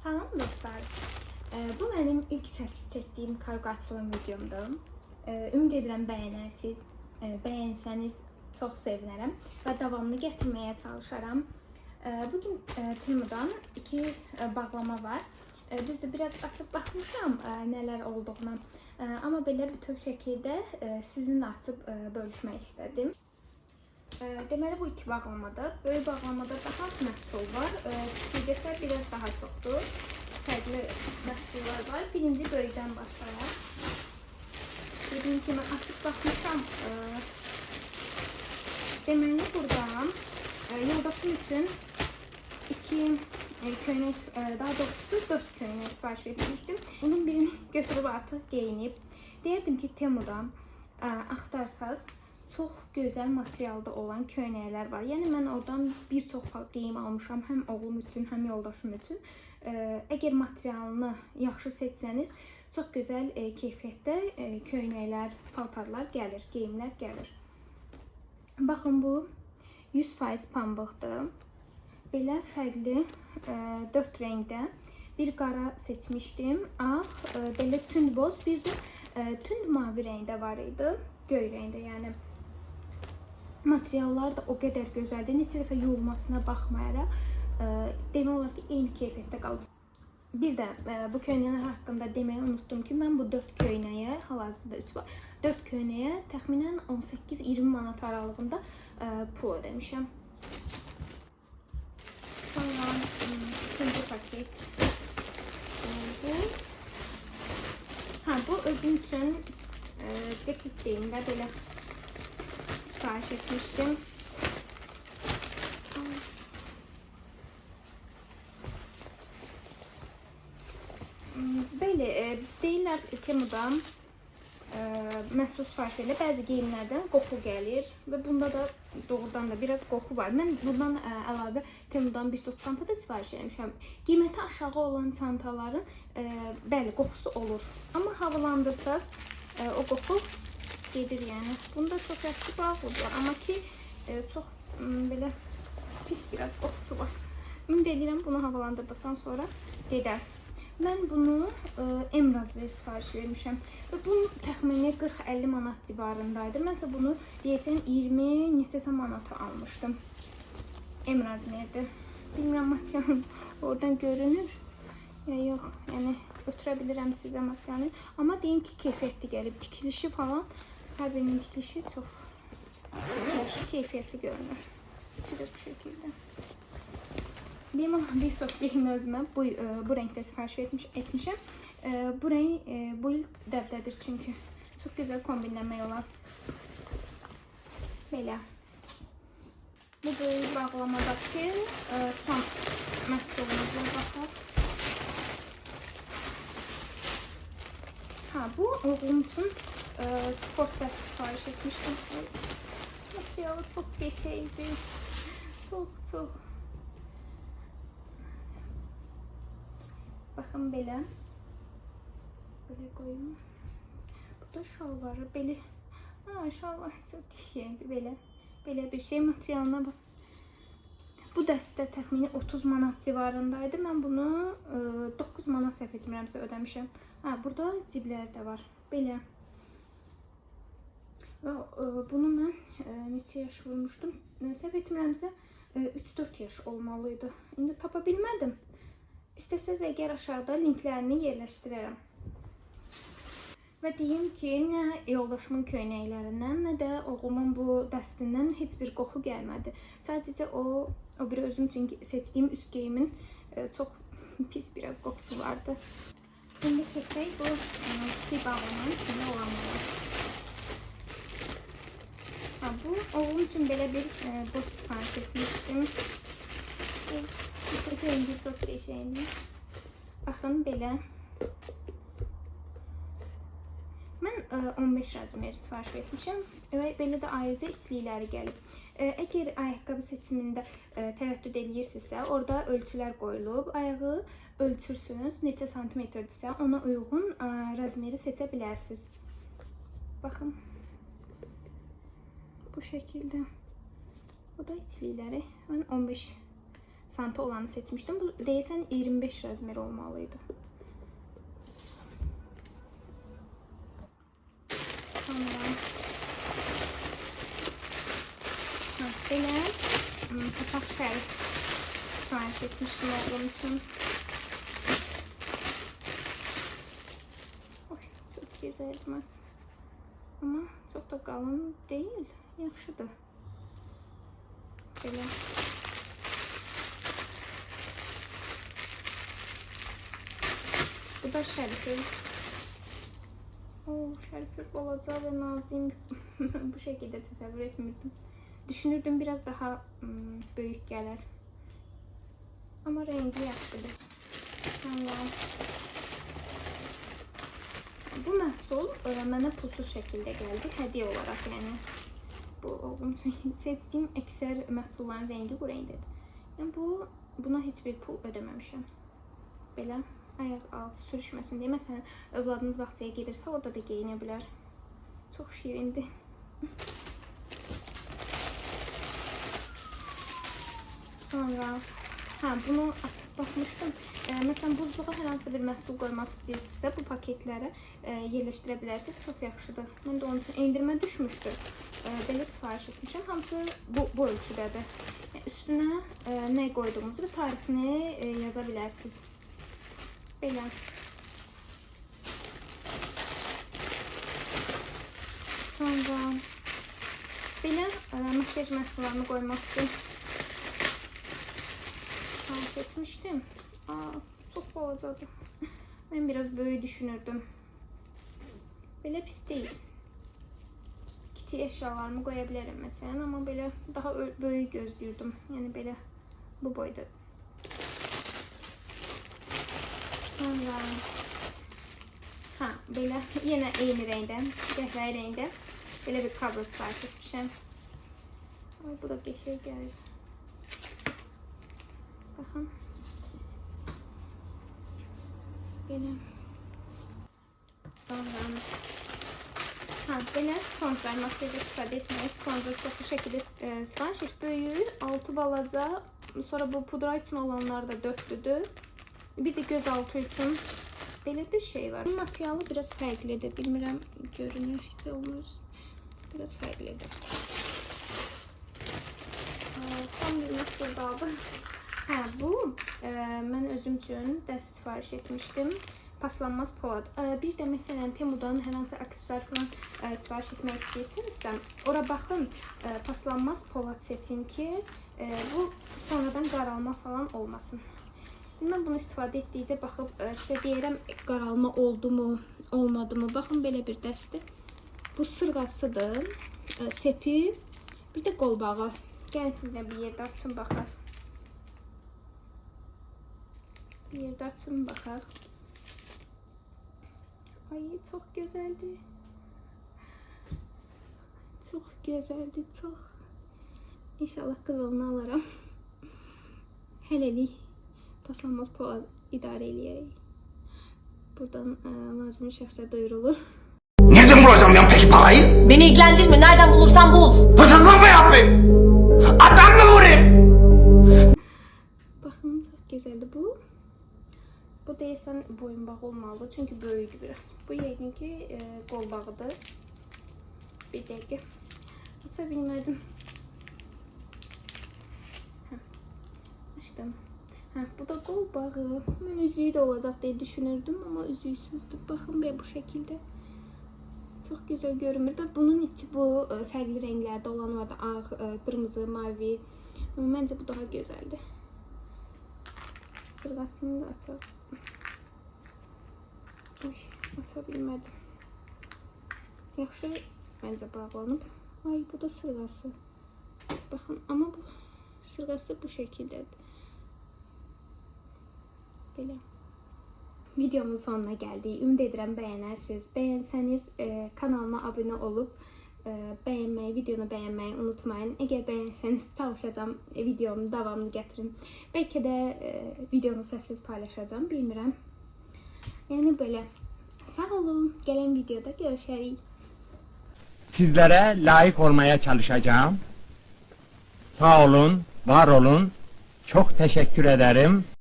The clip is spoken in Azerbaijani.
Salam dostlar. Bu mənim ilk səsli çəkdiyim kargo açılım videomdur. Ümid edirəm bəyənərsiniz. Bəyənsəniz çox sevinərəm və davamını gətirməyə çalışaram. Bugün Temudan iki bağlama var. Düzdür, biraz açıb baxmışam nələr olduğuna. Amma belə bütöv şəkildə sizinlə açıb bölüşmək istədim. Deməli bu iki bağlamadır. Böyük bağlamada daha az məhsul var. Kiçikdə isə biraz daha çoxdur. Fərqli məhsullar var. Birinci böyükdən başlayaq. Dediyim kimi açıb baxmışam. Deməli buradan yoldaşım üçün iki köynək, daha doğrusu 4 köynək sifariş etmişdim. Bunun birini götürüb artıq geyinib. Deyirdim ki, Temudan axtarsaz çox gözəl materialda olan köynəklər var. Yəni mən oradan bir çox geyim almışam, həm oğlum üçün, həm yoldaşım üçün. Əgər materialını yaxşı seçsəniz, çox gözəl keyfiyyətdə köynəklər, paltarlar gəlir, geyimlər gəlir. Baxın, bu 100% pambıqdır. Belə fərqli 4 rəngdə. Bir qara seçmişdim, ağ, belə tünd boz, bir də tünd mavi rəngdə var idi. Göy rəngdə, yəni. Materiallar da o qədər gözəldir. Neçə dəfə yuyulmasına baxmayaraq demək olar ki, eyni keyfiyyətdə qalıb. Bir də bu köynəklər haqqında deməyi unutdum ki, mən bu 4 köynəyə, hal-hazırda 3 var, 4 köynəyə təxminən 18-20 manat aralığında pul ödəmişəm. Sonra ikinci paket bu özüm üçün ceket deyimdə belə sipariş etmiştim. Belə deyirlər Temudan məhsul sifariş edilir. Bəzi geyimlərdən qoxu gəlir və bunda da doğrudan da biraz qoxu var. Mən bundan əlavə Temudan bir çox çanta da sifariş etmişəm. Qiyməti aşağı olan çantaların bəli qoxusu olur. Amma havalandırsaz o qoxu gedir yəni. Bunda çox yaxşı bağlıdır, amma ki çox belə pis biraz qoxusu var. Ümid edirəm bunu havalandırdıqdan sonra gedər. Mən bunu M-razmeri sifariş vermişəm və bunun təxmini 40-50 manat civarındaydı. Mən isə bunu deyəsən 20 neçəsə manata almışdım. M-razmerdir. Bilmirəm, materialın oradan görünür ya yox. Yəni ötürə bilirəm sizə materialını. Amma deyim ki, keyfiyyətli gəlib. Tikilişi falan, hər birinin tikilişi çox yaxşı, keyfiyyətli görünür. İçi də bu şəkildə. Bir çox geyim özümə bu rəngdə sifariş etmişəm. Bu rəng bu il dəbdədir çünki. Çox gözəl kombinləmək olar. Belə. Bu böyük bağlamadakı son məhsulumuza baxaq. Bu oğlum üçün sport dəst sifariş etmişdim. Materialı çox qəşəngdir. Çox. Baxın belə. Belə qoyum. Bu da şalvarı. Belə. Şalvar çox qəşəngdir. Belə bir şey. Materialına bax. Bu dəstə təxmini 30 manat civarındaydı. Mən bunu 9 manat səhv etmirəmsə ödəmişəm. Burada ciblər də var. Belə. Bunu mən neçə yaş vurmuşdum? Səhv etmirəmsə 3-4 yaş olmalıydı. İndi tapa bilmədim. İstəsəz əgər aşağıda linklərini yerləşdirərəm. Və deyim ki, nə yoldaşımın köynəklərindən, nə də oğlumun bu dəstindən heç bir qoxu gəlmədi. Sadəcə o bir özüm üçün seçdiyim üst geyimin çox pis biraz qoxusu vardı. İndi keçək bu kiçik bağlamanın içində olanlara. Bu oğlum üçün belə bir boş sifariş etmişdim. Bu rengi çox qəşəngdir. Baxın belə. Mən 15 razmeri sifariş etmişəm və belə də ayrıca içlikləri gəlib. Əgər ayaqqabı seçimində tərəddüd edirsinizsə, orada ölçülər qoyulub. Ayağı ölçürsünüz, neçə santimetrdirsə, ona uyğun razmeri seçə bilərsiniz. Baxın. Bu şəkildə. Bu da içlikləri. Mən 15 santı olanı seçmişdim. Bu deyəsən 25 razmer olmalıydı. Sonra belə papaq şərif sipariş etmişdim oğlum üçün. Oy, çox gözəldir. Ama çok da qalın değil. Yaxşıdır. Belə. Bu da şərifir. Şərifir balaca ve nazik. Bu şekilde təsəvvür etmirdim. Düşünürdüm biraz daha büyük gələr. Ama rengi yaxşıdır. Bu məhsul mənə pulsuz şəkildə gəldi, hədiyyə olaraq, yəni bu oğlum üçün seçdiyim əksər məhsulların rengi bu rəngdədir. Yəni buna heç bir pul ödəməmişəm. Belə ayaq altı sürüşməsin deyə, məsələn, övladınız bağçaya gedirsə orada da geyinə bilər. Çox şirindir. Sonra bunu açıb baxmışdım. Məsələn, buzluğa hər hansı bir məhsul qoymaq istəyirsinizsə, bu paketlərə yerləşdirə bilərsiniz. Çox yaxşıdır. Mən də onun üçün endirmə düşmüşdü. Belə sifariş etmişəm. Hamısı bu ölçüdədir. Üstünə nə qoyduğumuzu və tarifini yaza bilərsiniz. Belə. Sonra belə makyaj məhsullarını qoymaq üçün fark etmiştim. Çok balacadır. Ben biraz böyle düşünürdüm. Böyle pis değil. Kiçik eşyalarımı koyabilirim mesela, ama böyle daha böyük gözlüyordum. Yani böyle bu boyda. Sonra böyle yine eyni renkten, qəhvəyi renkten böyle bir kablo sipariş etmişim. Bu da geçer gelir. Bakın. Belə. Sonra belə sponsor makyajda istifadə etməyə sponsor çoxlu şəkildə sifariş et. Böyüyür, 6 balaca. Sonra bu pudra üçün olanlar da 4'lüdür. Bir de göz altı üçün belə bir şey var. Materialı biraz fərqlidir. Bilmirəm, görünür, hiss olunur. Biraz fərqlidir. Son bir məhsul qaldı. Bu mən özüm üçün dəst sifariş etmişdim. Paslanmaz polad. Bir də məsələn Temudan hər hansı aksesuar falan sifariş etmək istəyirsinizsə, ora baxın, paslanmaz polad seçin ki, bu sonradan qaralma falan olmasın. Mən bunu istifadə etdikcə baxıb sizə deyirəm qaralma oldu mu, olmadı mı. Baxın, belə bir dəstdir. Bu sırğasıdır, sepi, bir də qolbağı. Gəlin sizlə bir yerdə açın baxaq. Bir yerde açın baxaq. Ay, çox gözəldir. Çox gözəldir, çox. İnşallah qızılını alaram. Hələlik paslanmaz polad idarə eləyək. Buradan lazım şəxsə duyurulur. Nereden bulacağım ben peki parayı? Beni ilgilendirmiyor. Nereden bulursan bul. Hırsızlık mı yapayım? Adam mı vurayım? Baxın, çox gözəldir bu. Bu deyəsən boyunbağı olmalıdır, çünki böyükdür biraz. Bu yəqin ki qolbağıdır. Bir dəqiqə. Aça bilmədim. Açdım. Bu da qolbağı. Mən üzüyü də olacaq deyə düşünürdüm, amma üzüysüzdür. Baxın, bu şəkildə. Çox gözəl görünür. Bunun içi bu fərqli rənglərdə olan var da, ağ, qırmızı, mavi. Məncə bu daha gözəldir. Sırğasını da açaq. Aça bilmədim. Yaxşı, məncə bağlanıb. Ay, bu da sırğası. Baxın, amma bu sırğası bu şəkildədir. Belə. Videomun sonuna gəldik. Ümid edirəm bəyənərsiniz. Bəyənsəniz kanalıma abunə olub bəyənməyi, videonu bəyənməyi unutmayın. Əgər bəyənsəniz çalışacağam videonu davamlı gətirim. Bəlkə də videonu səssiz paylaşacağam, bilmirəm. Yəni belə. Sağ olun. Gələn videoda görüşərik. Sizlere layık olmaya çalışacağım. Sağ olun, var olun, Çok teşekkür ederim.